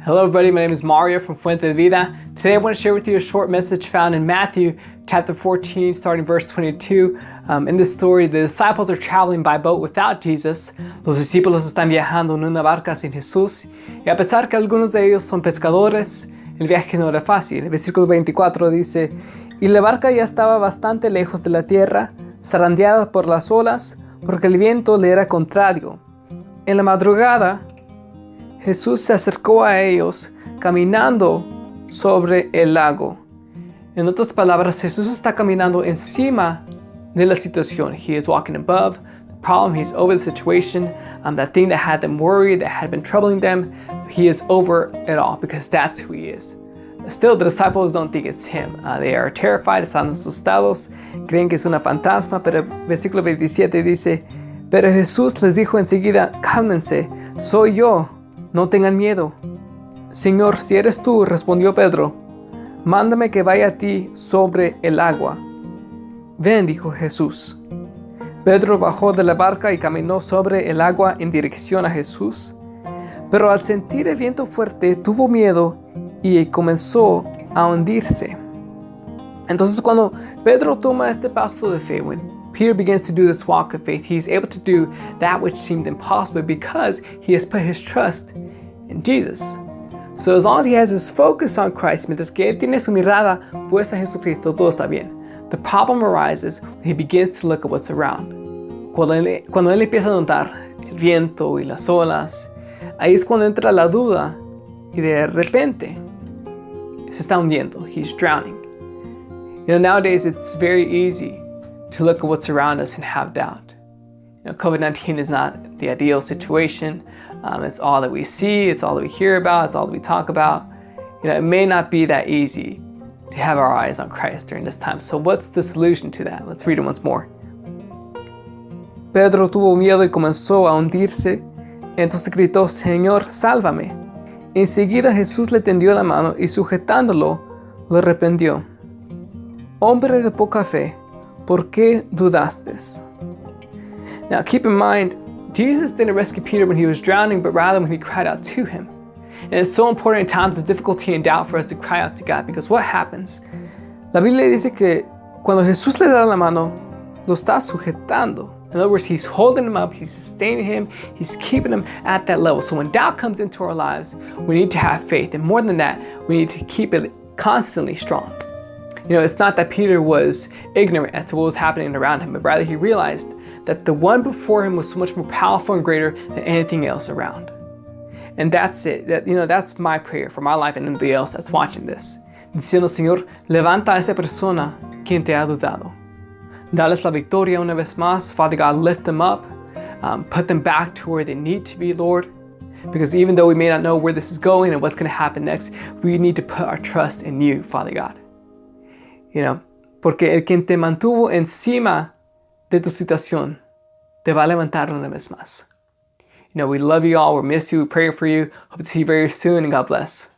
Hello everybody, my name is Mario from Fuente de Vida. Today I want to share with you a short message found in Matthew chapter 14, starting verse 22. In this story, the disciples are traveling by boat without Jesus. Los discípulos están viajando en una barca sin Jesús. Y a pesar que algunos de ellos son pescadores, el viaje no era fácil. El versículo 24 dice, y la barca ya estaba bastante lejos de la tierra, zarandeada por las olas, porque el viento le era contrario. En la madrugada, Jesús se acercó a ellos caminando sobre el lago. En otras palabras, Jesús está caminando encima de la situación. He is walking above the problem. He's over the situation. That thing that had them worried, that had been troubling them, he is over it all because that's who he is. Still, the disciples don't think it's him. They are terrified, están asustados, creen que es una fantasma, pero el versículo 27 dice, pero Jesús les dijo enseguida, cálmense, soy yo. No tengan miedo. Señor, si eres tú, respondió Pedro, mándame que vaya a ti sobre el agua. Ven, dijo Jesús. Pedro bajó de la barca y caminó sobre el agua en dirección a Jesús. Pero al sentir el viento fuerte, tuvo miedo y comenzó a hundirse. Entonces, cuando Pedro toma este paso de fe, when Peter begins to do this walk of faith, he's able to do that which seemed impossible because he has put his trust in Jesus. So as long as he has his focus on Christ, mientras que él tiene su mirada puesta en Jesucristo, todo está bien. The problem arises when he begins to look at what's around. Cuando él empieza a notar el viento y las olas, ahí es cuando entra la duda y de repente se está hundiendo. He's drowning. You know, nowadays it's very easy to look at what's around us and have doubt. You know, COVID-19 is not the ideal situation. It's all that we see, it's all that we hear about, it's all that we talk about. You know, it may not be that easy to have our eyes on Christ during this time. So what's the solution to that? Let's read it once more. Pedro tuvo miedo y comenzó a hundirse. Entonces gritó, Señor, sálvame. Enseguida Jesús le tendió la mano y sujetándolo, lo reprendió. Hombre de poca fe, ¿por qué dudaste? Now keep in mind, Jesus didn't rescue Peter when he was drowning, but rather when he cried out to him. And it's so important in times of difficulty and doubt for us to cry out to God, because what happens? La Biblia dice que cuando Jesús le da la mano, lo está sujetando. In other words, he's holding him up, he's sustaining him, he's keeping him at that level. So when doubt comes into our lives, we need to have faith. And more than that, we need to keep it constantly strong. You know, it's not that Peter was ignorant as to what was happening around him, but rather he realized that the one before him was so much more powerful and greater than anything else around. And that's it. That's my prayer for my life and anybody else that's watching this. Diciendo, Señor, levanta a esa persona quien te ha dudado. Dales la victoria una vez más. Father God, lift them up. Put them back to where they need to be, Lord. Because even though we may not know where this is going and what's going to happen next, we need to put our trust in you, Father God. You know, porque el quien te mantuvo encima de tu situación te va a levantar una vez más. You know, we love you all. We miss you. We pray for you. Hope to see you very soon, and God bless.